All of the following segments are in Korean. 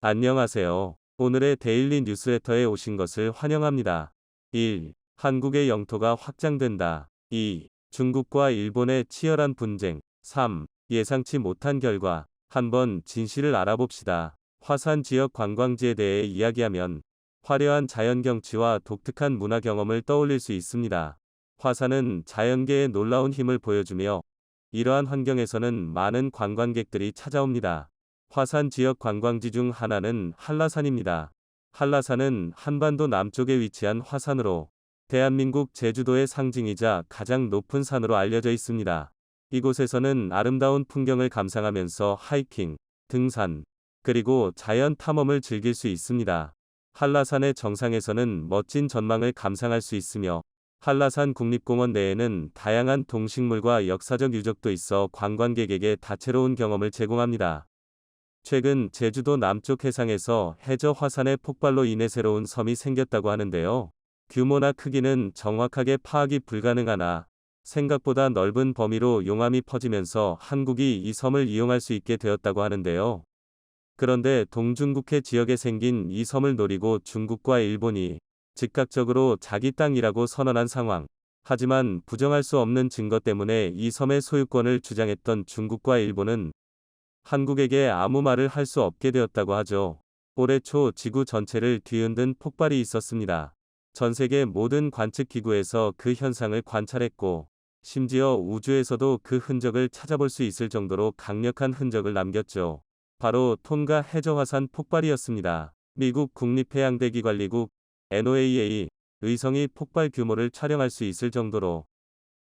안녕하세요. 오늘의 데일리 뉴스레터에 오신 것을 환영합니다. 1. 한국의 영토가 확장된다. 2. 중국과 일본의 치열한 분쟁. 3. 예상치 못한 결과. 한번 진실을 알아봅시다. 화산 지역 관광지에 대해 이야기하면 화려한 자연 경치와 독특한 문화 경험을 떠올릴 수 있습니다. 화산은 자연계의 놀라운 힘을 보여주며 이러한 환경에서는 많은 관광객들이 찾아옵니다. 화산 지역 관광지 중 하나는 한라산입니다. 한라산은 한반도 남쪽에 위치한 화산으로 대한민국 제주도의 상징이자 가장 높은 산으로 알려져 있습니다. 이곳에서는 아름다운 풍경을 감상하면서 하이킹, 등산, 그리고 자연 탐험을 즐길 수 있습니다. 한라산의 정상에서는 멋진 전망을 감상할 수 있으며 한라산 국립공원 내에는 다양한 동식물과 역사적 유적도 있어 관광객에게 다채로운 경험을 제공합니다. 최근 제주도 남쪽 해상에서 해저 화산의 폭발로 인해 새로운 섬이 생겼다고 하는데요. 규모나 크기는 정확하게 파악이 불가능하나 생각보다 넓은 범위로 용암이 퍼지면서 한국이 이 섬을 이용할 수 있게 되었다고 하는데요. 그런데 동중국해 지역에 생긴 이 섬을 노리고 중국과 일본이 즉각적으로 자기 땅이라고 선언한 상황. 하지만 부정할 수 없는 증거 때문에 이 섬의 소유권을 주장했던 중국과 일본은 한국에게 아무 말을 할 수 없게 되었다고 하죠. 올해 초 지구 전체를 뒤흔든 폭발이 있었습니다. 전 세계 모든 관측 기구에서 그 현상을 관찰했고, 심지어 우주에서도 그 흔적을 찾아볼 수 있을 정도로 강력한 흔적을 남겼죠. 바로 톤가 해저 화산 폭발이었습니다. 미국 국립해양대기관리국 NOAA 의성이 폭발 규모를 촬영할 수 있을 정도로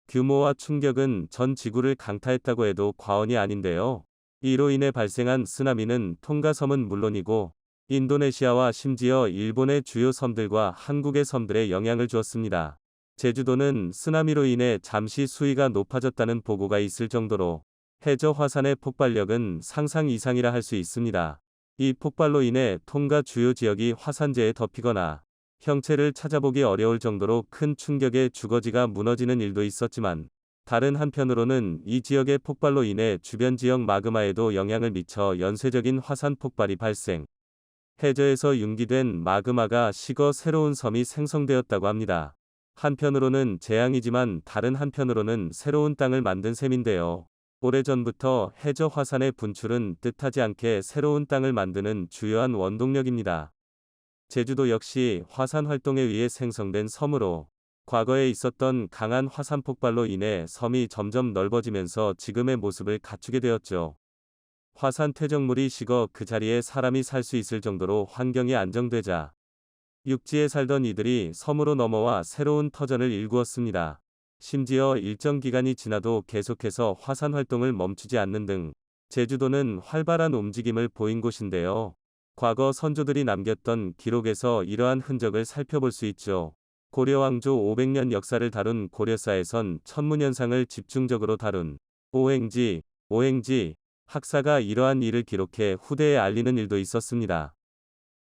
규모와 충격은 전 지구를 강타했다고 해도 과언이 아닌데요. 이로 인해 발생한 쓰나미는 톤가 섬은 물론이고 인도네시아와 심지어 일본의 주요 섬들과 한국의 섬들에 영향을 주었습니다. 제주도는 쓰나미로 인해 잠시 수위가 높아졌다는 보고가 있을 정도로 해저 화산의 폭발력은 상상 이상이라 할 수 있습니다. 이 폭발로 인해 톤가 주요 지역이 화산재에 덮이거나 형체를 찾아보기 어려울 정도로 큰 충격에 주거지가 무너지는 일도 있었지만, 다른 한편으로는 이 지역의 폭발로 인해 주변 지역 마그마에도 영향을 미쳐 연쇄적인 화산 폭발이 발생. 해저에서 융기된 마그마가 식어 새로운 섬이 생성되었다고 합니다. 한편으로는 재앙이지만 다른 한편으로는 새로운 땅을 만든 셈인데요. 오래전부터 해저 화산의 분출은 뜻하지 않게 새로운 땅을 만드는 주요한 원동력입니다. 제주도 역시 화산 활동에 의해 생성된 섬으로 과거에 있었던 강한 화산 폭발로 인해 섬이 점점 넓어지면서 지금의 모습을 갖추게 되었죠. 화산 퇴적물이 식어 그 자리에 사람이 살 수 있을 정도로 환경이 안정되자 육지에 살던 이들이 섬으로 넘어와 새로운 터전을 일구었습니다. 심지어 일정 기간이 지나도 계속해서 화산 활동을 멈추지 않는 등 제주도는 활발한 움직임을 보인 곳인데요. 과거 선조들이 남겼던 기록에서 이러한 흔적을 살펴볼 수 있죠. 고려 왕조 500년 역사를 다룬 고려사에선 천문현상을 집중적으로 다룬 오행지 학사가 이러한 일을 기록해 후대에 알리는 일도 있었습니다.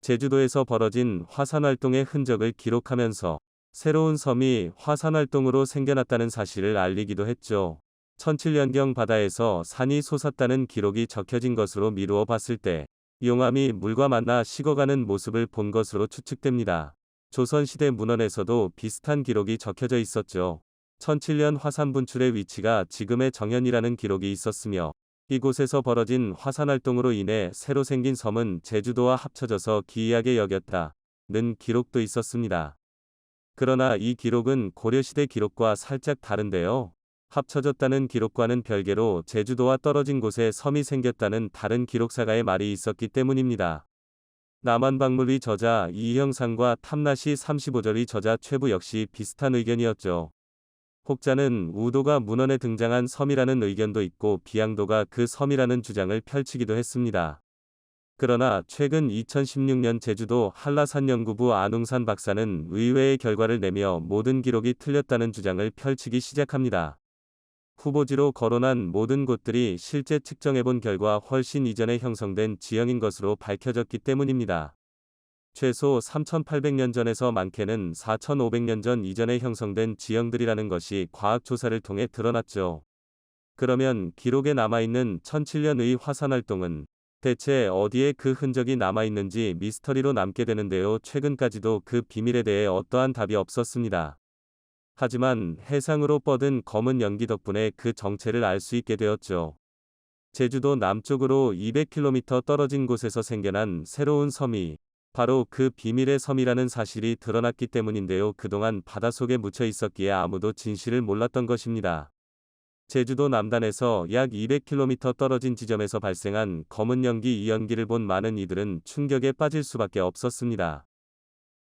제주도에서 벌어진 화산활동의 흔적을 기록하면서 새로운 섬이 화산활동으로 생겨났다는 사실을 알리기도 했죠. 1007년경 바다에서 산이 솟았다는 기록이 적혀진 것으로 미루어 봤을 때 용암이 물과 만나 식어가는 모습을 본 것으로 추측됩니다. 조선시대 문헌에서도 비슷한 기록이 적혀져 있었죠. 1007년 화산 분출의 위치가 지금의 정현이라는 기록이 있었으며, 이곳에서 벌어진 화산활동으로 인해 새로 생긴 섬은 제주도와 합쳐져서 기이하게 여겼다는 기록도 있었습니다. 그러나 이 기록은 고려시대 기록과 살짝 다른데요. 합쳐졌다는 기록과는 별개로 제주도와 떨어진 곳에 섬이 생겼다는 다른 기록사가의 말이 있었기 때문입니다. 남한박물위 저자 이형상과 탐나시 35절의 저자 최부 역시 비슷한 의견이었죠. 혹자는 우도가 문헌에 등장한 섬이라는 의견도 있고 비양도가 그 섬이라는 주장을 펼치기도 했습니다. 그러나 최근 2016년 제주도 한라산연구부 안웅산 박사는 의외의 결과를 내며 모든 기록이 틀렸다는 주장을 펼치기 시작합니다. 후보지로 거론한 모든 곳들이 실제 측정해본 결과 훨씬 이전에 형성된 지형인 것으로 밝혀졌기 때문입니다. 최소 3800년 전에서 많게는 4500년 전 이전에 형성된 지형들이라는 것이 과학조사를 통해 드러났죠. 그러면 기록에 남아있는 1007년의 화산활동은 대체 어디에 그 흔적이 남아있는지 미스터리로 남게 되는데요. 최근까지도 그 비밀에 대해 어떠한 답이 없었습니다. 하지만 해상으로 뻗은 검은 연기 덕분에 그 정체를 알 수 있게 되었죠. 제주도 남쪽으로 200km 떨어진 곳에서 생겨난 새로운 섬이 바로 그 비밀의 섬이라는 사실이 드러났기 때문인데요. 그동안 바닷속에 묻혀 있었기에 아무도 진실을 몰랐던 것입니다. 제주도 남단에서 약 200km 떨어진 지점에서 발생한 검은 연기, 이 연기를 본 많은 이들은 충격에 빠질 수밖에 없었습니다.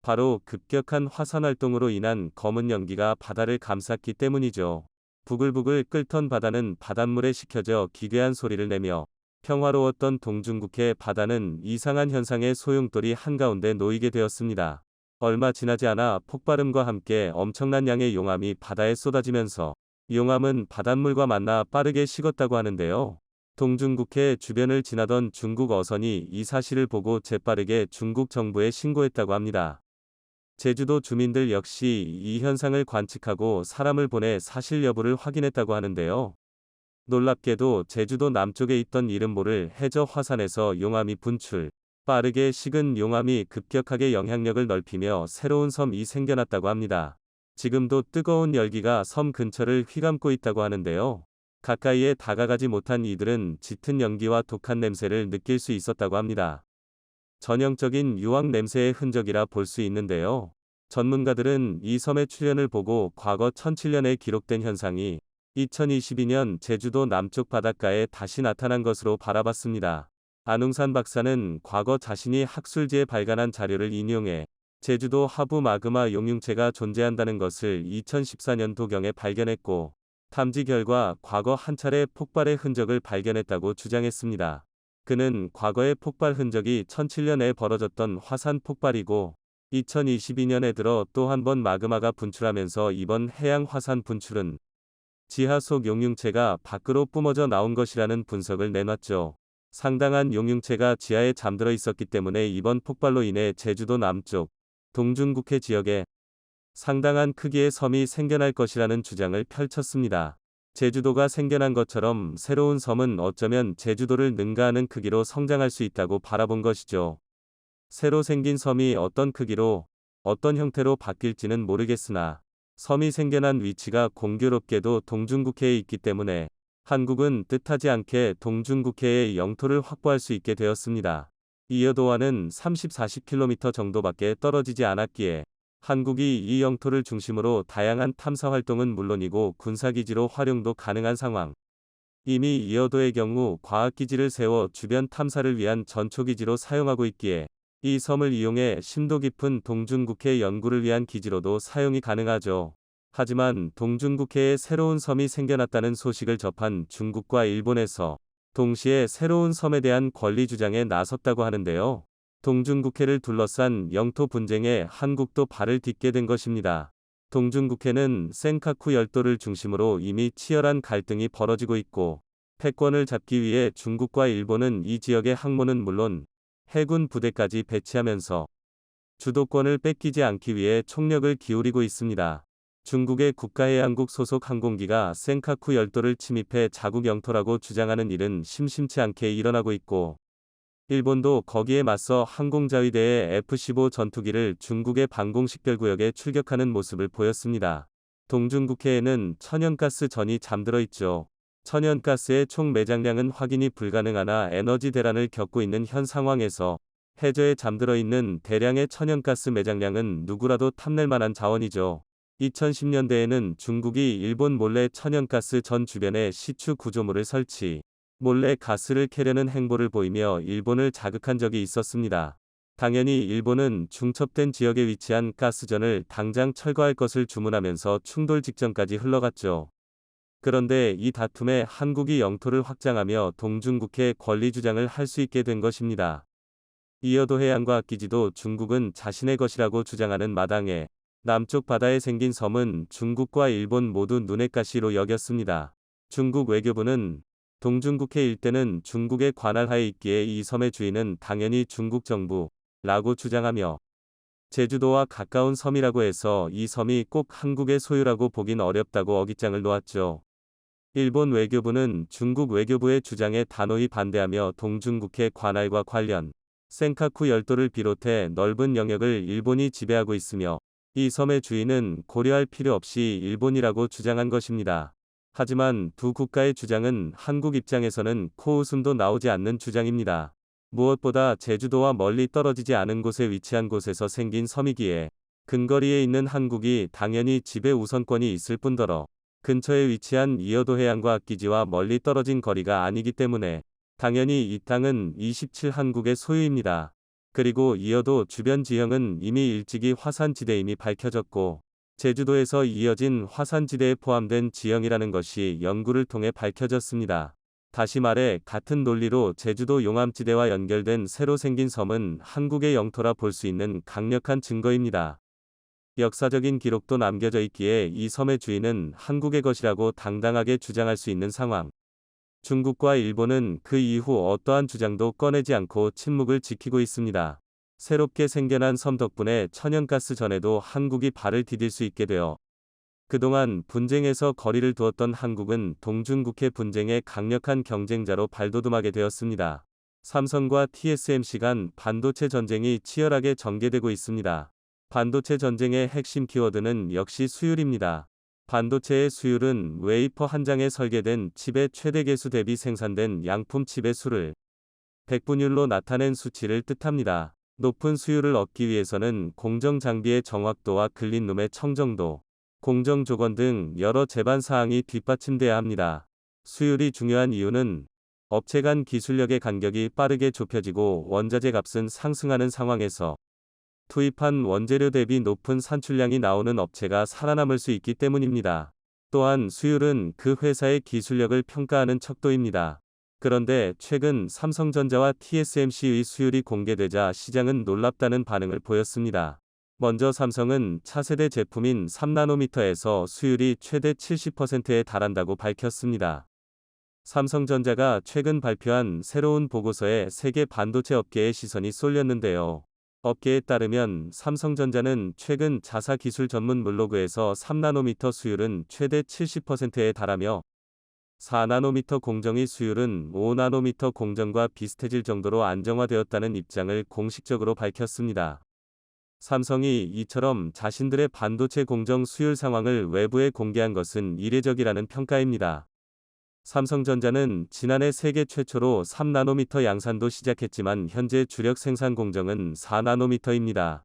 바로 급격한 화산 활동으로 인한 검은 연기가 바다를 감쌌기 때문이죠. 부글부글 끓던 바다는 바닷물에 식혀져 기괴한 소리를 내며 평화로웠던 동중국해 바다는 이상한 현상의 소용돌이 한가운데 놓이게 되었습니다. 얼마 지나지 않아 폭발음과 함께 엄청난 양의 용암이 바다에 쏟아지면서 용암은 바닷물과 만나 빠르게 식었다고 하는데요. 동중국해 주변을 지나던 중국 어선이 이 사실을 보고 재빠르게 중국 정부에 신고했다고 합니다. 제주도 주민들 역시 이 현상을 관측하고 사람을 보내 사실 여부를 확인했다고 하는데요. 놀랍게도 제주도 남쪽에 있던 이름 모를 해저 화산에서 용암이 분출, 빠르게 식은 용암이 급격하게 영향력을 넓히며 새로운 섬이 생겨났다고 합니다. 지금도 뜨거운 열기가 섬 근처를 휘감고 있다고 하는데요. 가까이에 다가가지 못한 이들은 짙은 연기와 독한 냄새를 느낄 수 있었다고 합니다. 전형적인 유황 냄새의 흔적이라 볼 수 있는데요. 전문가들은 이 섬의 출현을 보고 과거 1007년에 기록된 현상이 2022년 제주도 남쪽 바닷가에 다시 나타난 것으로 바라봤습니다. 안웅산 박사는 과거 자신이 학술지에 발간한 자료를 인용해 제주도 하부 마그마 용융체가 존재한다는 것을 2014년도경에 발견했고, 탐지 결과 과거 한 차례 폭발의 흔적을 발견했다고 주장했습니다. 그는 과거의 폭발 흔적이 1007년에 벌어졌던 화산 폭발이고 2022년에 들어 또 한 번 마그마가 분출하면서 이번 해양 화산 분출은 지하 속 용융체가 밖으로 뿜어져 나온 것이라는 분석을 내놨죠. 상당한 용융체가 지하에 잠들어 있었기 때문에 이번 폭발로 인해 제주도 남쪽 동중국해 지역에 상당한 크기의 섬이 생겨날 것이라는 주장을 펼쳤습니다. 제주도가 생겨난 것처럼 새로운 섬은 어쩌면 제주도를 능가하는 크기로 성장할 수 있다고 바라본 것이죠. 새로 생긴 섬이 어떤 크기로, 어떤 형태로 바뀔지는 모르겠으나 섬이 생겨난 위치가 공교롭게도 동중국해에 있기 때문에 한국은 뜻하지 않게 동중국해의 영토를 확보할 수 있게 되었습니다. 이어도와는 30-40km 정도밖에 떨어지지 않았기에 한국이 이 영토를 중심으로 다양한 탐사 활동은 물론이고 군사기지로 활용도 가능한 상황. 이미 이어도의 경우 과학기지를 세워 주변 탐사를 위한 전초기지로 사용하고 있기에 이 섬을 이용해 심도 깊은 동중국해 연구를 위한 기지로도 사용이 가능하죠. 하지만 동중국해에 새로운 섬이 생겨났다는 소식을 접한 중국과 일본에서 동시에 새로운 섬에 대한 권리 주장에 나섰다고 하는데요. 동중국해를 둘러싼 영토 분쟁에 한국도 발을 딛게 된 것입니다. 동중국해는 센카쿠 열도를 중심으로 이미 치열한 갈등이 벌어지고 있고, 패권을 잡기 위해 중국과 일본은 이 지역의 항모는 물론 해군 부대까지 배치하면서 주도권을 뺏기지 않기 위해 총력을 기울이고 있습니다. 중국의 국가해양국 소속 항공기가 센카쿠 열도를 침입해 자국 영토라고 주장하는 일은 심심치 않게 일어나고 있고, 일본도 거기에 맞서 항공자위대의 F-15 전투기를 중국의 방공식별구역에 출격하는 모습을 보였습니다. 동중국해에는 천연가스 전이 잠들어 있죠. 천연가스의 총 매장량은 확인이 불가능하나 에너지 대란을 겪고 있는 현 상황에서 해저에 잠들어 있는 대량의 천연가스 매장량은 누구라도 탐낼 만한 자원이죠. 2010년대에는 중국이 일본 몰래 천연가스 전 주변에 시추 구조물을 설치, 몰래 가스를 캐려는 행보를 보이며 일본을 자극한 적이 있었습니다. 당연히 일본은 중첩된 지역에 위치한 가스전을 당장 철거할 것을 주문하면서 충돌 직전까지 흘러갔죠. 그런데 이 다툼에 한국이 영토를 확장하며 동중국해 권리 주장을 할 수 있게 된 것입니다. 이어도 해안과 기지도 중국은 자신의 것이라고 주장하는 마당에 남쪽 바다에 생긴 섬은 중국과 일본 모두 눈엣 가시로 여겼습니다. 중국 외교부는 동중국해 일대는 중국의 관할하에 있기에 이 섬의 주인은 당연히 중국 정부라고 주장하며 제주도와 가까운 섬이라고 해서 이 섬이 꼭 한국의 소유라고 보긴 어렵다고 어깃장을 놓았죠. 일본 외교부는 중국 외교부의 주장에 단호히 반대하며 동중국해 관할과 관련 센카쿠 열도를 비롯해 넓은 영역을 일본이 지배하고 있으며 이 섬의 주인은 고려할 필요 없이 일본이라고 주장한 것입니다. 하지만 두 국가의 주장은 한국 입장에서는 코웃음도 나오지 않는 주장입니다. 무엇보다 제주도와 멀리 떨어지지 않은 곳에 위치한 곳에서 생긴 섬이기에 근거리에 있는 한국이 당연히 지배 우선권이 있을 뿐더러 근처에 위치한 이어도 해안과 기지와 멀리 떨어진 거리가 아니기 때문에 당연히 이 땅은 27 한국의 소유입니다. 그리고 이어도 주변 지형은 이미 일찍이 화산지대임이 밝혀졌고 제주도에서 이어진 화산지대에 포함된 지형이라는 것이 연구를 통해 밝혀졌습니다. 다시 말해 같은 논리로 제주도 용암지대와 연결된 새로 생긴 섬은 한국의 영토라 볼 수 있는 강력한 증거입니다. 역사적인 기록도 남겨져 있기에 이 섬의 주인은 한국의 것이라고 당당하게 주장할 수 있는 상황. 중국과 일본은 그 이후 어떠한 주장도 꺼내지 않고 침묵을 지키고 있습니다. 새롭게 생겨난 섬 덕분에 천연가스 전에도 한국이 발을 디딜 수 있게 되어 그동안 분쟁에서 거리를 두었던 한국은 동중국해 분쟁의 강력한 경쟁자로 발돋움하게 되었습니다. 삼성과 TSMC 간 반도체 전쟁이 치열하게 전개되고 있습니다. 반도체 전쟁의 핵심 키워드는 역시 수율입니다. 반도체의 수율은 웨이퍼 한 장에 설계된 칩의 최대 개수 대비 생산된 양품 칩의 수를 백분율로 나타낸 수치를 뜻합니다. 높은 수율을 얻기 위해서는 공정 장비의 정확도와 클린룸의 청정도, 공정 조건 등 여러 제반 사항이 뒷받침돼야 합니다. 수율이 중요한 이유는 업체 간 기술력의 간격이 빠르게 좁혀지고 원자재 값은 상승하는 상황에서 투입한 원재료 대비 높은 산출량이 나오는 업체가 살아남을 수 있기 때문입니다. 또한 수율은 그 회사의 기술력을 평가하는 척도입니다. 그런데 최근 삼성전자와 TSMC의 수율이 공개되자 시장은 놀랍다는 반응을 보였습니다. 먼저 삼성은 차세대 제품인 3나노미터에서 수율이 최대 70%에 달한다고 밝혔습니다. 삼성전자가 최근 발표한 새로운 보고서에 세계 반도체 업계의 시선이 쏠렸는데요. 업계에 따르면 삼성전자는 최근 자사 기술 전문 블로그에서 3나노미터 수율은 최대 70%에 달하며 4나노미터 공정의 수율은 5나노미터 공정과 비슷해질 정도로 안정화되었다는 입장을 공식적으로 밝혔습니다. 삼성이 이처럼 자신들의 반도체 공정 수율 상황을 외부에 공개한 것은 이례적이라는 평가입니다. 삼성전자는 지난해 세계 최초로 3나노미터 양산도 시작했지만 현재 주력 생산 공정은 4나노미터입니다.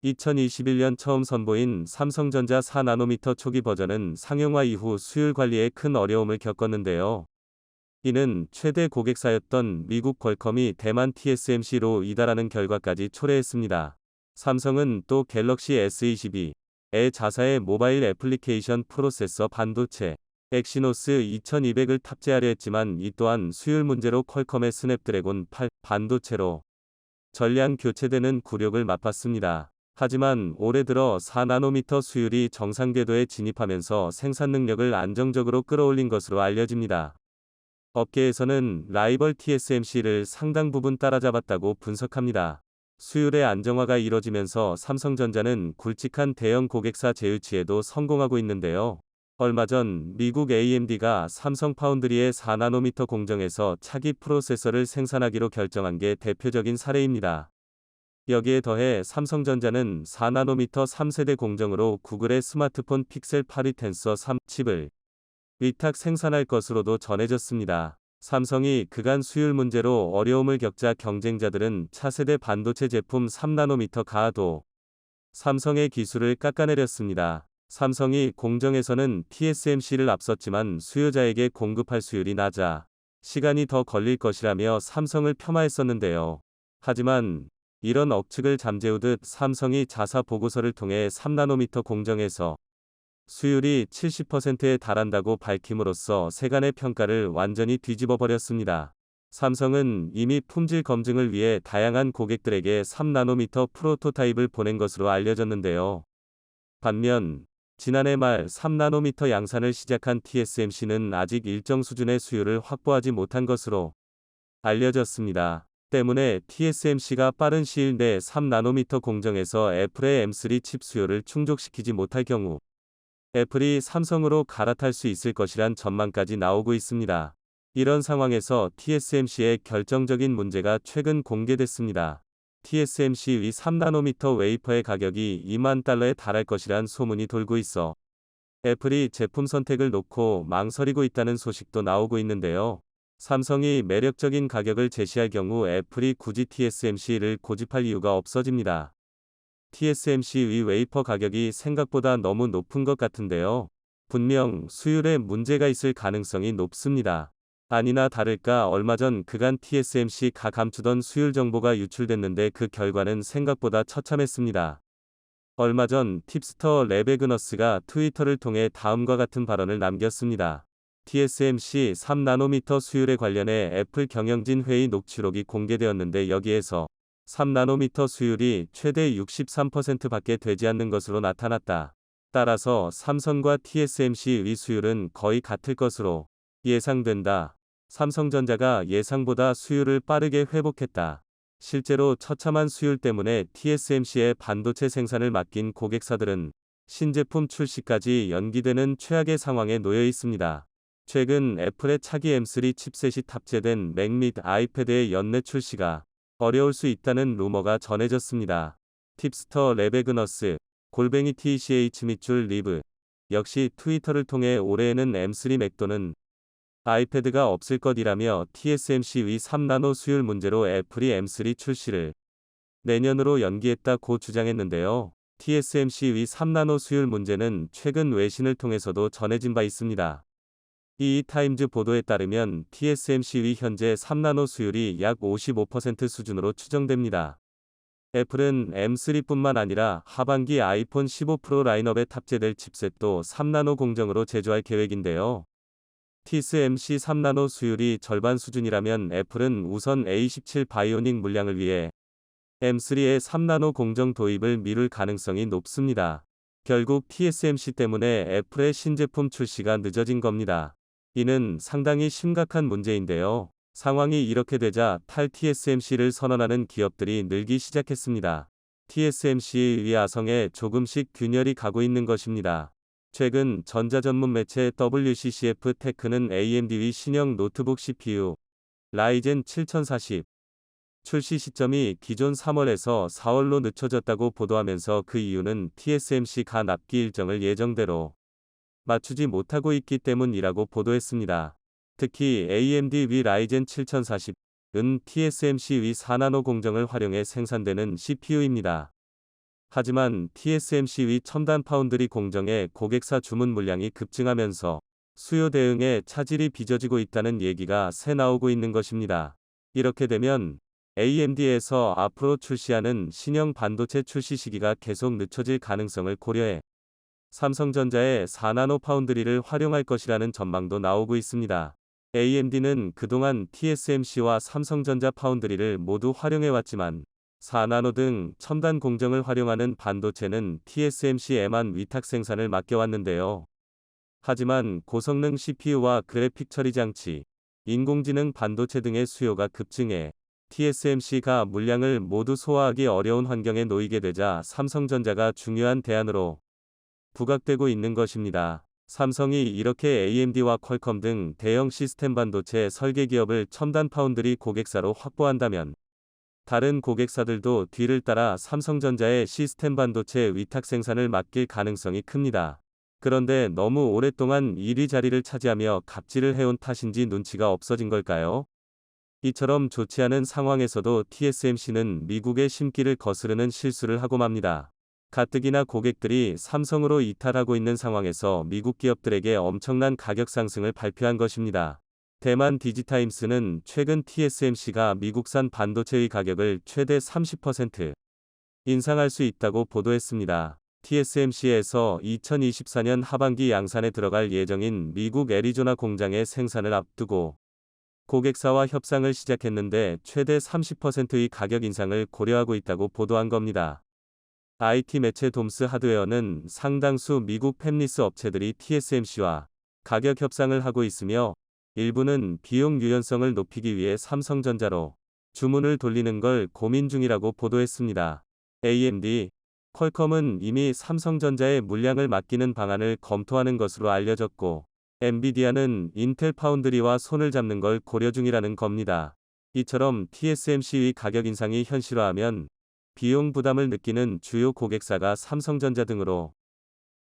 2021년 처음 선보인 삼성전자 4나노미터 초기 버전은 상용화 이후 수율 관리에 큰 어려움을 겪었는데요. 이는 최대 고객사였던 미국 퀄컴이 대만 TSMC로 이달하는 결과까지 초래했습니다. 삼성은 또 갤럭시 S22의 자사의 모바일 애플리케이션 프로세서 반도체 엑시노스 2200을 탑재하려 했지만 이 또한 수율 문제로 퀄컴의 스냅드래곤 8 반도체로 전량 교체되는 굴욕을 맛봤습니다. 하지만 올해 들어 4나노미터 수율이 정상 궤도에 진입하면서 생산 능력을 안정적으로 끌어올린 것으로 알려집니다. 업계에서는 라이벌 TSMC를 상당 부분 따라잡았다고 분석합니다. 수율의 안정화가 이뤄지면서 삼성전자는 굵직한 대형 고객사 재유치에도 성공하고 있는데요. 얼마 전 미국 AMD가 삼성 파운드리의 4나노미터 공정에서 차기 프로세서를 생산하기로 결정한 게 대표적인 사례입니다. 여기에 더해 삼성전자는 4나노미터 3세대 공정으로 구글의 스마트폰 픽셀 8위 텐서 3 칩을 위탁 생산할 것으로도 전해졌습니다. 삼성이 그간 수율 문제로 어려움을 겪자 경쟁자들은 차세대 반도체 제품 3나노미터 가도 삼성의 기술을 깎아내렸습니다. 삼성이 공정에서는 TSMC를 앞섰지만 수요자에게 공급할 수율이 낮아 시간이 더 걸릴 것이라며 삼성을 폄하했었는데요. 하지만 이런 억측을 잠재우듯 삼성이 자사 보고서를 통해 3나노미터 공정에서 수율이 70%에 달한다고 밝힘으로써 세간의 평가를 완전히 뒤집어 버렸습니다. 삼성은 이미 품질 검증을 위해 다양한 고객들에게 3나노미터 프로토타입을 보낸 것으로 알려졌는데요. 반면 지난해 말 3나노미터 양산을 시작한 TSMC는 아직 일정 수준의 수율을 확보하지 못한 것으로 알려졌습니다. 때문에 TSMC가 빠른 시일 내 3나노미터 공정에서 애플의 M3 칩 수요를 충족시키지 못할 경우 애플이 삼성으로 갈아탈 수 있을 것이란 전망까지 나오고 있습니다. 이런 상황에서 TSMC의 결정적인 문제가 최근 공개됐습니다. TSMC 위 3나노미터 웨이퍼의 가격이 2만 달러에 달할 것이란 소문이 돌고 있어 애플이 제품 선택을 놓고 망설이고 있다는 소식도 나오고 있는데요. 삼성이 매력적인 가격을 제시할 경우 애플이 굳이 TSMC를 고집할 이유가 없어집니다. TSMC 위 웨이퍼 가격이 생각보다 너무 높은 것 같은데요. 분명 수율에 문제가 있을 가능성이 높습니다. 아니나 다를까 얼마 전 그간 TSMC가 감추던 수율 정보가 유출됐는데 그 결과는 생각보다 처참했습니다. 얼마 전 팁스터 레베그너스가 트위터를 통해 다음과 같은 발언을 남겼습니다. TSMC 3나노미터 수율에 관련해 애플 경영진 회의 녹취록이 공개되었는데 여기에서 3나노미터 수율이 최대 63%밖에 되지 않는 것으로 나타났다. 따라서 삼성과 TSMC의 수율은 거의 같을 것으로 예상된다. 삼성전자가 예상보다 수율을 빠르게 회복했다. 실제로 처참한 수율 때문에 TSMC의 반도체 생산을 맡긴 고객사들은 신제품 출시까지 연기되는 최악의 상황에 놓여 있습니다. 최근 애플의 차기 M3 칩셋이 탑재된 맥 및 아이패드의 연내 출시가 어려울 수 있다는 루머가 전해졌습니다. 팁스터 레베그너스 골뱅이 TCH 밑줄 리브 역시 트위터를 통해 올해에는 M3 맥 또는 아이패드가 없을 것이라며 TSMC 위 3나노 수율 문제로 애플이 M3 출시를 내년으로 연기했다고 주장했는데요. TSMC 위 3나노 수율 문제는 최근 외신을 통해서도 전해진 바 있습니다. 이타임즈 보도에 따르면 TSMC 위 현재 3나노 수율이 약 55% 수준으로 추정됩니다. 애플은 M3뿐만 아니라 하반기 아이폰 15 프로 라인업에 탑재될 칩셋도 3나노 공정으로 제조할 계획인데요. TSMC 3나노 수율이 절반 수준이라면 애플은 우선 A17 바이오닉 물량을 위해 M3의 3나노 공정 도입을 미룰 가능성이 높습니다. 결국 TSMC 때문에 애플의 신제품 출시가 늦어진 겁니다. 이는 상당히 심각한 문제인데요. 상황이 이렇게 되자 탈 TSMC를 선언하는 기업들이 늘기 시작했습니다. TSMC의 아성에 조금씩 균열이 가고 있는 것입니다. 최근 전자전문 매체 WCCF 테크는 AMD의 신형 노트북 CPU 라이젠 7040 출시 시점이 기존 3월에서 4월로 늦춰졌다고 보도하면서 그 이유는 TSMC가 납기 일정을 예정대로 맞추지 못하고 있기 때문이라고 보도했습니다. 특히 AMD 위 라이젠 7040은 TSMC 위 4나노 공정을 활용해 생산되는 CPU입니다. 하지만 TSMC 위 첨단 파운드리 공정의 고객사 주문 물량이 급증하면서 수요 대응에 차질이 빚어지고 있다는 얘기가 새 나오고 있는 것입니다. 이렇게 되면 AMD에서 앞으로 출시하는 신형 반도체 출시 시기가 계속 늦춰질 가능성을 고려해 삼성전자의 4나노 파운드리를 활용할 것이라는 전망도 나오고 있습니다. AMD는 그동안 TSMC와 삼성전자 파운드리를 모두 활용해왔지만 4나노 등 첨단 공정을 활용하는 반도체는 TSMC에만 위탁 생산을 맡겨왔는데요. 하지만 고성능 CPU와 그래픽 처리 장치, 인공지능 반도체 등의 수요가 급증해 TSMC가 물량을 모두 소화하기 어려운 환경에 놓이게 되자 삼성전자가 중요한 대안으로 부각되고 있는 것입니다. 삼성이 이렇게 AMD와 퀄컴 등 대형 시스템 반도체 설계 기업을 첨단 파운드리 고객사로 확보한다면 다른 고객사들도 뒤를 따라 삼성전자의 시스템 반도체 위탁 생산을 맡길 가능성이 큽니다. 그런데 너무 오랫동안 1위 자리를 차지하며 갑질을 해온 탓인지 눈치가 없어진 걸까요? 이처럼 좋지 않은 상황에서도 TSMC는 미국의 심기를 거스르는 실수를 하고 맙니다. 가뜩이나 고객들이 삼성으로 이탈하고 있는 상황에서 미국 기업들에게 엄청난 가격 상승을 발표한 것입니다. 대만 디지타임스는 최근 TSMC가 미국산 반도체의 가격을 최대 30% 인상할 수 있다고 보도했습니다. TSMC에서 2024년 하반기 양산에 들어갈 예정인 미국 애리조나 공장의 생산을 앞두고 고객사와 협상을 시작했는데 최대 30%의 가격 인상을 고려하고 있다고 보도한 겁니다. IT 매체 돔스 하드웨어는 상당수 미국 팹리스 업체들이 TSMC와 가격 협상을 하고 있으며 일부는 비용 유연성을 높이기 위해 삼성전자로 주문을 돌리는 걸 고민 중이라고 보도했습니다. AMD, 퀄컴은 이미 삼성전자의 물량을 맡기는 방안을 검토하는 것으로 알려졌고, 엔비디아는 인텔 파운드리와 손을 잡는 걸 고려 중이라는 겁니다. 이처럼 TSMC의 가격 인상이 현실화하면 비용 부담을 느끼는 주요 고객사가 삼성전자 등으로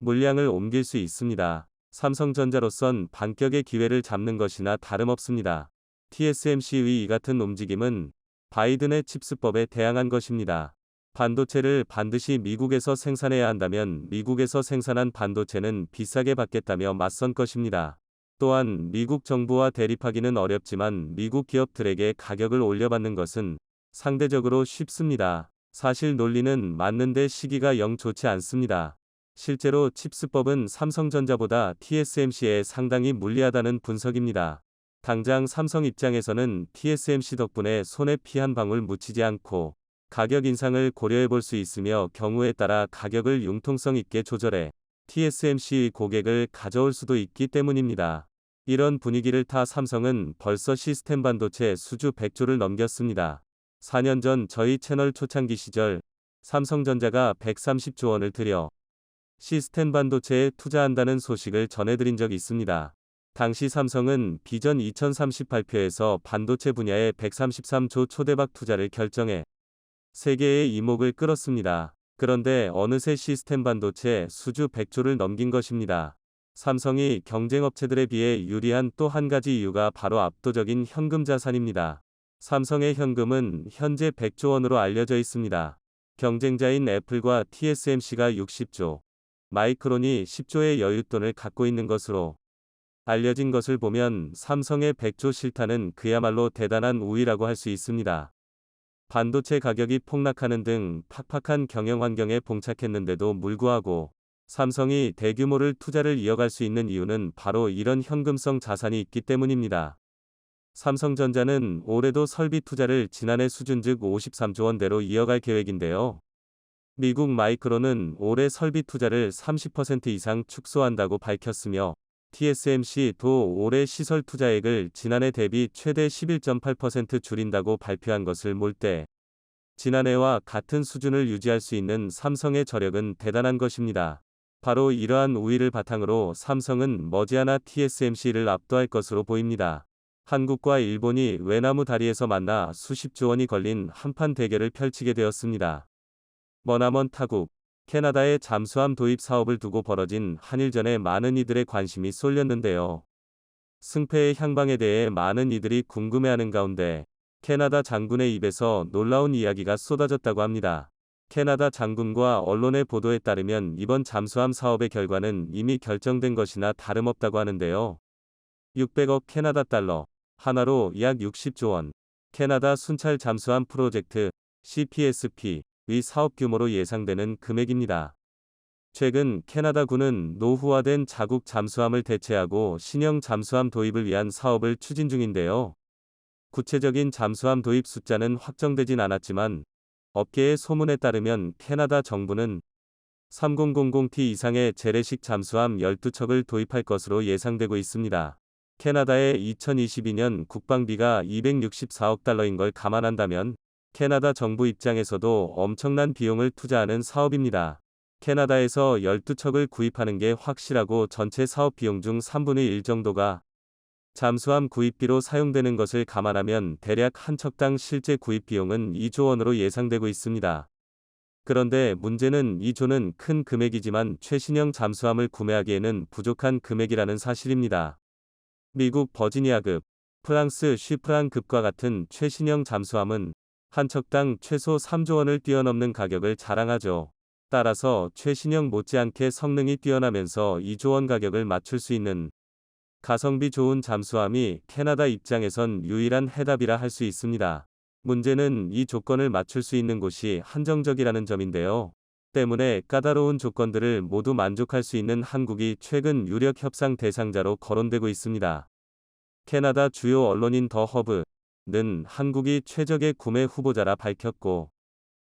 물량을 옮길 수 있습니다. 삼성전자로선 반격의 기회를 잡는 것이나 다름없습니다. TSMC의 이 같은 움직임은 바이든의 칩스법에 대항한 것입니다. 반도체를 반드시 미국에서 생산해야 한다면 미국에서 생산한 반도체는 비싸게 받겠다며 맞선 것입니다. 또한 미국 정부와 대립하기는 어렵지만 미국 기업들에게 가격을 올려받는 것은 상대적으로 쉽습니다. 사실 논리는 맞는데 시기가 영 좋지 않습니다. 실제로 칩스법은 삼성전자보다 TSMC에 상당히 불리하다는 분석입니다. 당장 삼성 입장에서는 TSMC 덕분에 손에 피 한 방울 묻히지 않고 가격 인상을 고려해 볼 수 있으며 경우에 따라 가격을 융통성 있게 조절해 TSMC의 고객을 가져올 수도 있기 때문입니다. 이런 분위기를 타 삼성은 벌써 시스템 반도체 수주 100조를 넘겼습니다. 4년 전 저희 채널 초창기 시절 삼성전자가 130조 원을 들여 시스템 반도체에 투자한다는 소식을 전해드린 적이 있습니다. 당시 삼성은 비전 2030 발표에서 반도체 분야에 133조 초대박 투자를 결정해 세계의 이목을 끌었습니다. 그런데 어느새 시스템 반도체 수주 100조를 넘긴 것입니다. 삼성이 경쟁업체들에 비해 유리한 또 한 가지 이유가 바로 압도적인 현금 자산입니다. 삼성의 현금은 현재 100조 원으로 알려져 있습니다. 경쟁자인 애플과 TSMC가 60조, 마이크론이 10조의 여윳돈을 갖고 있는 것으로 알려진 것을 보면 삼성의 100조 실타는 그야말로 대단한 우위라고 할 수 있습니다. 반도체 가격이 폭락하는 등 팍팍한 경영 환경에 봉착했는데도 불구하고 삼성이 대규모를 투자를 이어갈 수 있는 이유는 바로 이런 현금성 자산이 있기 때문입니다. 삼성전자는 올해도 설비 투자를 지난해 수준 즉 53조 원대로 이어갈 계획인데요. 미국 마이크론은 올해 설비 투자를 30% 이상 축소한다고 밝혔으며 TSMC도 올해 시설 투자액을 지난해 대비 최대 11.8% 줄인다고 발표한 것을 볼 때 지난해와 같은 수준을 유지할 수 있는 삼성의 저력은 대단한 것입니다. 바로 이러한 우위를 바탕으로 삼성은 머지않아 TSMC를 압도할 것으로 보입니다. 한국과 일본이 외나무 다리에서 만나 수십조 원이 걸린 한판 대결을 펼치게 되었습니다. 머나먼 타국, 캐나다의 잠수함 도입 사업을 두고 벌어진 한일전에 많은 이들의 관심이 쏠렸는데요. 승패의 향방에 대해 많은 이들이 궁금해하는 가운데 캐나다 장군의 입에서 놀라운 이야기가 쏟아졌다고 합니다. 캐나다 장군과 언론의 보도에 따르면 이번 잠수함 사업의 결과는 이미 결정된 것이나 다름없다고 하는데요. 600억 캐나다 달러, 하나로 약 60조 원, 캐나다 순찰 잠수함 프로젝트 CPSP 의 사업 규모로 예상되는 금액입니다. 최근 캐나다군은 노후화된 자국 잠수함을 대체하고 신형 잠수함 도입을 위한 사업을 추진 중인데요. 구체적인 잠수함 도입 숫자는 확정되진 않았지만 업계의 소문에 따르면 캐나다 정부는 3000T 이상의 재래식 잠수함 12척을 도입할 것으로 예상되고 있습니다. 캐나다의 2022년 국방비가 264억 달러인 걸 감안한다면 캐나다 정부 입장에서도 엄청난 비용을 투자하는 사업입니다. 캐나다에서 12척을 구입하는 게 확실하고 전체 사업 비용 중 3분의 1 정도가 잠수함 구입비로 사용되는 것을 감안하면 대략 한 척당 실제 구입 비용은 2조 원으로 예상되고 있습니다. 그런데 문제는 2조는 큰 금액이지만 최신형 잠수함을 구매하기에는 부족한 금액이라는 사실입니다. 미국 버지니아급, 프랑스 쉬프란급과 같은 최신형 잠수함은 한 척당 최소 3조 원을 뛰어넘는 가격을 자랑하죠. 따라서 최신형 못지않게 성능이 뛰어나면서 2조 원 가격을 맞출 수 있는 가성비 좋은 잠수함이 캐나다 입장에선 유일한 해답이라 할 수 있습니다. 문제는 이 조건을 맞출 수 있는 곳이 한정적이라는 점인데요. 때문에 까다로운 조건들을 모두 만족할 수 있는 한국이 최근 유력 협상 대상자로 거론되고 있습니다. 캐나다 주요 언론인 더 허브는 한국이 최적의 구매 후보자라 밝혔고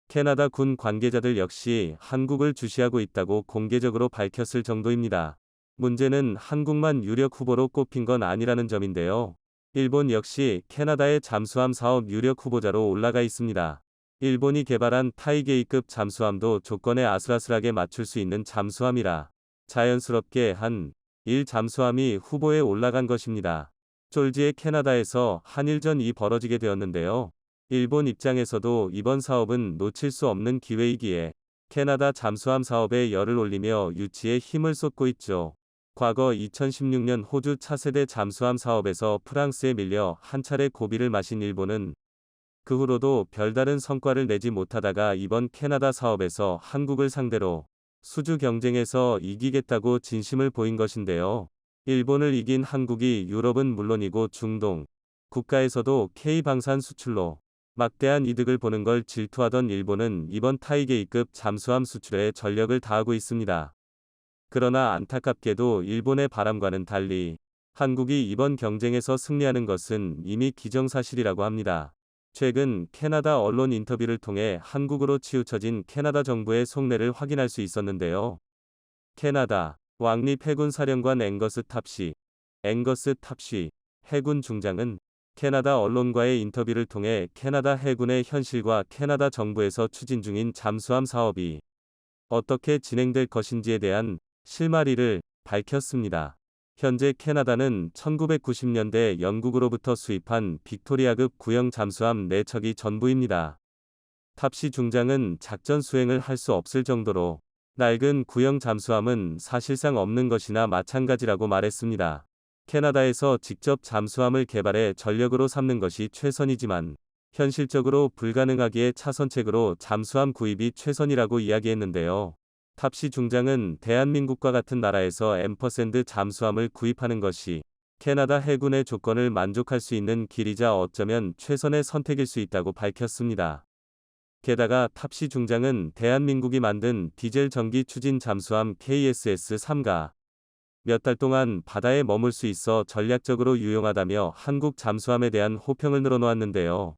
캐나다 군 관계자들 역시 한국을 주시하고 있다고 공개적으로 밝혔을 정도입니다. 문제는 한국만 유력 후보로 꼽힌 건 아니라는 점인데요. 일본 역시 캐나다의 잠수함 사업 유력 후보자로 올라가 있습니다. 일본이 개발한 타이게이급 잠수함도 조건에 아슬아슬하게 맞출 수 있는 잠수함이라 자연스럽게 한 일 잠수함이 후보에 올라간 것입니다. 졸지에 캐나다에서 한일전이 벌어지게 되었는데요. 일본 입장에서도 이번 사업은 놓칠 수 없는 기회이기에 캐나다 잠수함 사업에 열을 올리며 유치에 힘을 쏟고 있죠. 과거 2016년 호주 차세대 잠수함 사업에서 프랑스에 밀려 한 차례 고비를 마신 일본은 그 후로도 별다른 성과를 내지 못하다가 이번 캐나다 사업에서 한국을 상대로 수주 경쟁에서 이기겠다고 진심을 보인 것인데요. 일본을 이긴 한국이 유럽은 물론이고 중동 국가에서도 K방산 수출로 막대한 이득을 보는 걸 질투하던 일본은 이번 타이게이급 잠수함 수출에 전력을 다하고 있습니다. 그러나 안타깝게도 일본의 바람과는 달리 한국이 이번 경쟁에서 승리하는 것은 이미 기정사실이라고 합니다. 최근 캐나다 언론 인터뷰를 통해 한국으로 치우쳐진 캐나다 정부의 속내를 확인할 수 있었는데요. 캐나다 왕립 해군 사령관 앵거스 탑시 해군 중장은 캐나다 언론과의 인터뷰를 통해 캐나다 해군의 현실과 캐나다 정부에서 추진 중인 잠수함 사업이 어떻게 진행될 것인지에 대한 실마리를 밝혔습니다. 현재 캐나다는 1990년대 영국으로부터 수입한 빅토리아급 구형 잠수함 4척이 전부입니다. 탑시 중장은 작전 수행을 할 수 없을 정도로 낡은 구형 잠수함은 사실상 없는 것이나 마찬가지라고 말했습니다. 캐나다에서 직접 잠수함을 개발해 전력으로 삼는 것이 최선이지만 현실적으로 불가능하기에 차선책으로 잠수함 구입이 최선이라고 이야기했는데요. 탑시 중장은 대한민국과 같은 나라에서 앰퍼샌드 잠수함을 구입하는 것이 캐나다 해군의 조건을 만족할 수 있는 길이자 어쩌면 최선의 선택일 수 있다고 밝혔습니다. 게다가 탑시 중장은 대한민국이 만든 디젤 전기 추진 잠수함 KSS-3가 몇 달 동안 바다에 머물 수 있어 전략적으로 유용하다며 한국 잠수함에 대한 호평을 늘어놓았는데요.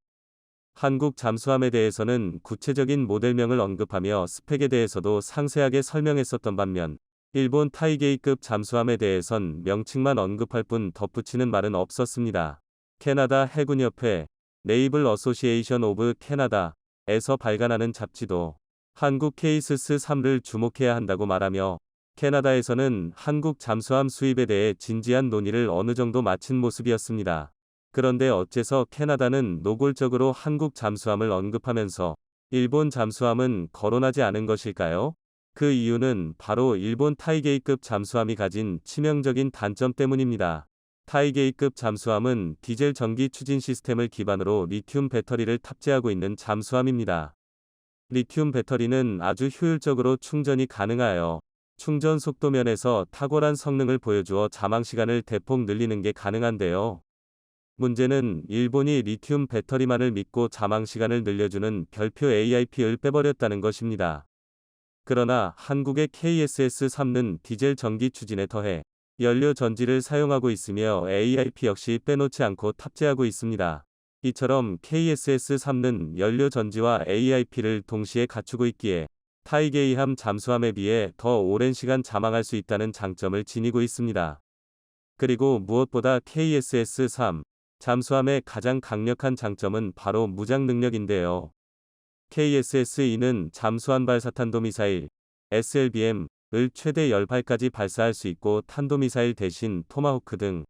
한국 잠수함에 대해서는 구체적인 모델명을 언급하며 스펙에 대해서도 상세하게 설명했었던 반면 일본 타이게이급 잠수함에 대해선 명칭만 언급할 뿐 덧붙이는 말은 없었습니다. 캐나다 해군협회 네이블 어소시에이션 오브 캐나다에서 발간하는 잡지도 한국 KSS-3를 주목해야 한다고 말하며 캐나다에서는 한국 잠수함 수입에 대해 진지한 논의를 어느 정도 마친 모습이었습니다. 그런데 어째서 캐나다는 노골적으로 한국 잠수함을 언급하면서 일본 잠수함은 거론하지 않은 것일까요? 그 이유는 바로 일본 타이게이급 잠수함이 가진 치명적인 단점 때문입니다. 타이게이급 잠수함은 디젤 전기 추진 시스템을 기반으로 리튬 배터리를 탑재하고 있는 잠수함입니다. 리튬 배터리는 아주 효율적으로 충전이 가능하여 충전 속도 면에서 탁월한 성능을 보여주어 잠항 시간을 대폭 늘리는 게 가능한데요. 문제는 일본이 리튬 배터리만을 믿고 잠항 시간을 늘려주는 별표 AIP를 빼버렸다는 것입니다. 그러나 한국의 KSS-3는 디젤 전기 추진에 더해 연료 전지를 사용하고 있으며 AIP 역시 빼놓지 않고 탑재하고 있습니다. 이처럼 KSS-3는 연료 전지와 AIP를 동시에 갖추고 있기에 타이게이함 잠수함에 비해 더 오랜 시간 잠항할 수 있다는 장점을 지니고 있습니다. 그리고 무엇보다 KSS-3 잠수함의 가장 강력한 장점은 바로 무장 능력인데요. KSS-2는 잠수함 발사 탄도미사일 SLBM을 최대 10발까지 발사할 수 있고 탄도미사일 대신 토마호크 등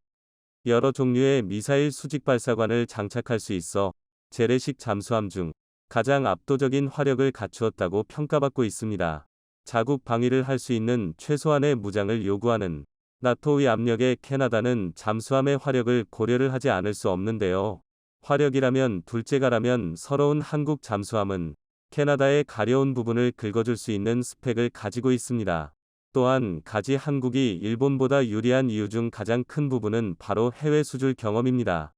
여러 종류의 미사일 수직 발사관을 장착할 수 있어 재래식 잠수함 중 가장 압도적인 화력을 갖추었다고 평가받고 있습니다. 자국 방위를 할 수 있는 최소한의 무장을 요구하는 나토의 압력에 캐나다는 잠수함의 화력을 고려를 하지 않을 수 없는데요. 화력이라면 둘째가라면 서러운 한국 잠수함은 캐나다의 가려운 부분을 긁어줄 수 있는 스펙을 가지고 있습니다. 또한 가지 한국이 일본보다 유리한 이유 중 가장 큰 부분은 바로 해외 수출 경험입니다.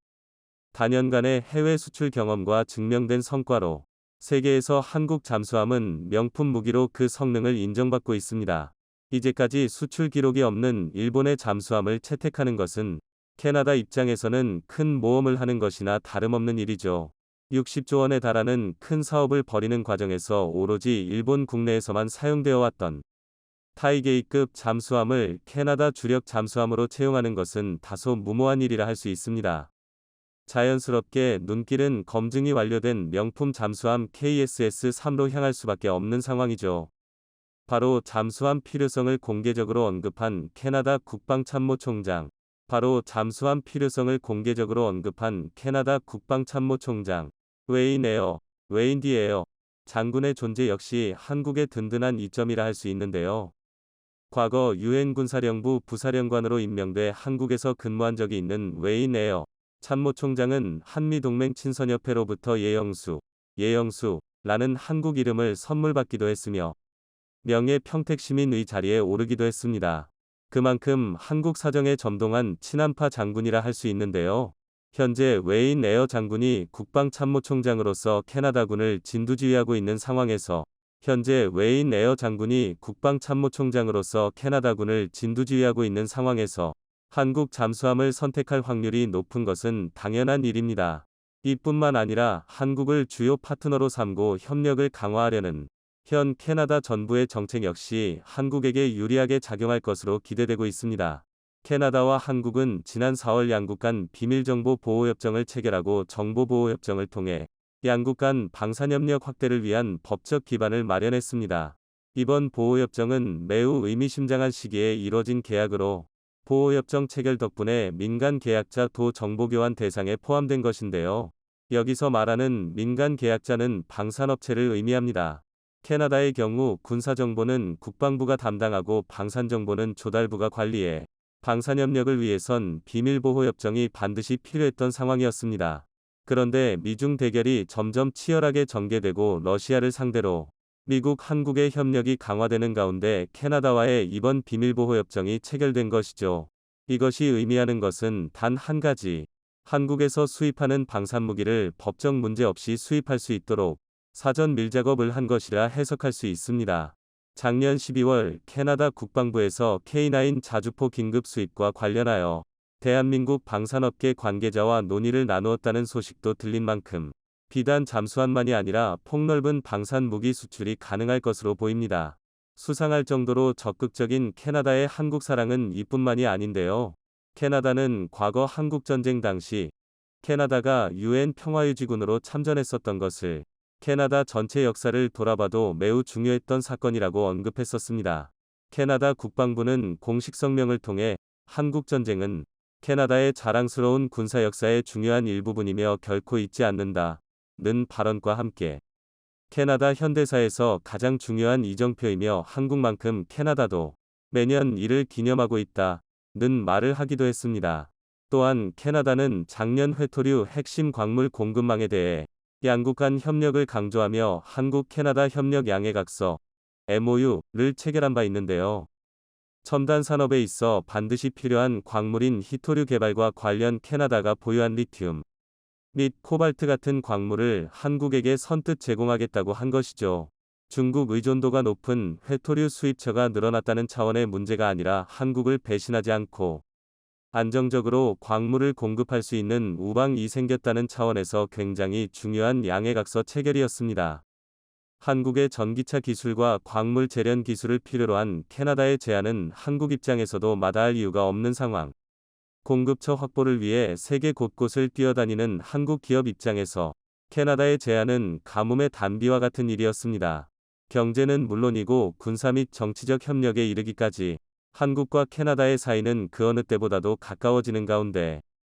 단연간의 해외 수출 경험과 증명된 성과로 세계에서 한국 잠수함은 명품 무기로 그 성능을 인정받고 있습니다. 이제까지 수출 기록이 없는 일본의 잠수함을 채택하는 것은 캐나다 입장에서는 큰 모험을 하는 것이나 다름없는 일이죠. 60조 원에 달하는 큰 사업을 벌이는 과정에서 오로지 일본 국내에서만 사용되어 왔던 타이게이급 잠수함을 캐나다 주력 잠수함으로 채용하는 것은 다소 무모한 일이라 할 수 있습니다. 자연스럽게 눈길은 검증이 완료된 명품 잠수함 KSS-3로 향할 수밖에 없는 상황이죠. 바로 잠수함 필요성을 공개적으로 언급한 캐나다 국방참모총장. 웨인 디 에어 장군의 존재 역시 한국의 든든한 이점이라 할 수 있는데요. 과거 유엔 군사령부 부사령관으로 임명돼 한국에서 근무한 적이 있는 웨인 에어 참모총장은 한미동맹 친선협회로부터 예영수라는 한국 이름을 선물받기도 했으며 명예 평택시민의 자리에 오르기도 했습니다. 그만큼 한국 사정에 점동한 친한파 장군이라 할 수 있는데요. 현재 웨인 에어 장군이 국방참모총장으로서 캐나다군을 진두지휘하고 있는 상황에서 한국 잠수함을 선택할 확률이 높은 것은 당연한 일입니다. 이뿐만 아니라 한국을 주요 파트너로 삼고 협력을 강화하려는 현 캐나다 정부의 정책 역시 한국에게 유리하게 작용할 것으로 기대되고 있습니다. 캐나다와 한국은 지난 4월 양국 간 비밀정보보호협정을 체결하고 정보보호협정을 통해 양국 간 방산협력 확대를 위한 법적 기반을 마련했습니다. 이번 보호협정은 매우 의미심장한 시기에 이뤄진 계약으로 보호협정 체결 덕분에 민간 계약자 도 정보교환 대상에 포함된 것인데요. 여기서 말하는 민간 계약자는 방산업체를 의미합니다. 캐나다의 경우 군사정보는 국방부가 담당하고 방산정보는 조달부가 관리해 방산협력을 위해선 비밀보호협정이 반드시 필요했던 상황이었습니다. 그런데 미중 대결이 점점 치열하게 전개되고 러시아를 상대로 미국 한국의 협력이 강화되는 가운데 캐나다와의 이번 비밀보호협정이 체결된 것이죠. 이것이 의미하는 것은 단 한 가지. 한국에서 수입하는 방산무기를 법적 문제 없이 수입할 수 있도록 사전 밀작업을 한 것이라 해석할 수 있습니다. 작년 12월 캐나다 국방부에서 K9 자주포 긴급 수입과 관련하여 대한민국 방산업계 관계자와 논의를 나누었다는 소식도 들린 만큼 비단 잠수함만이 아니라 폭넓은 방산 무기 수출이 가능할 것으로 보입니다. 수상할 정도로 적극적인 캐나다의 한국 사랑은 이뿐만이 아닌데요. 캐나다는 과거 한국전쟁 당시 캐나다가 유엔 평화유지군으로 참전했었던 것을 캐나다 전체 역사를 돌아봐도 매우 중요했던 사건이라고 언급했었습니다. 캐나다 국방부는 공식 성명을 통해 한국전쟁은 캐나다의 자랑스러운 군사 역사의 중요한 일부분이며 결코 잊지 않는다. 는 발언과 함께 캐나다 현대사에서 가장 중요한 이정표이며 한국만큼 캐나다도 매년 이를 기념하고 있다. 는 말을 하기도 했습니다. 또한 캐나다는 작년 회토류 핵심 광물 공급망에 대해 양국 간 협력을 강조하며 한국-캐나다 협력 양해각서 MOU를 체결한 바 있는데요. 첨단 산업에 있어 반드시 필요한 광물인 히토류 개발과 관련 캐나다가 보유한 리튬 및 코발트 같은 광물을 한국에게 선뜻 제공하겠다고 한 것이죠. 중국 의존도가 높은 회토류 수입처가 늘어났다는 차원의 문제가 아니라 한국을 배신하지 않고 안정적으로 광물을 공급할 수 있는 우방이 생겼다는 차원에서 굉장히 중요한 양해각서 체결이었습니다. 한국의 전기차 기술과 광물 재련 기술을 필요로 한 캐나다의 제안은 한국 입장에서도 마다할 이유가 없는 상황. 공급처 확보를 위해 세계 곳곳을 뛰어다니는 한국 기업 입장에서 캐나다의 제안은 가뭄의 단비와 같은 일이었습니다. 경제는 물론이고 군사 및 정치적 협력에 이르기까지 한국과 캐나다의 사이는 그 어느 때보다도 가까워지는 가운데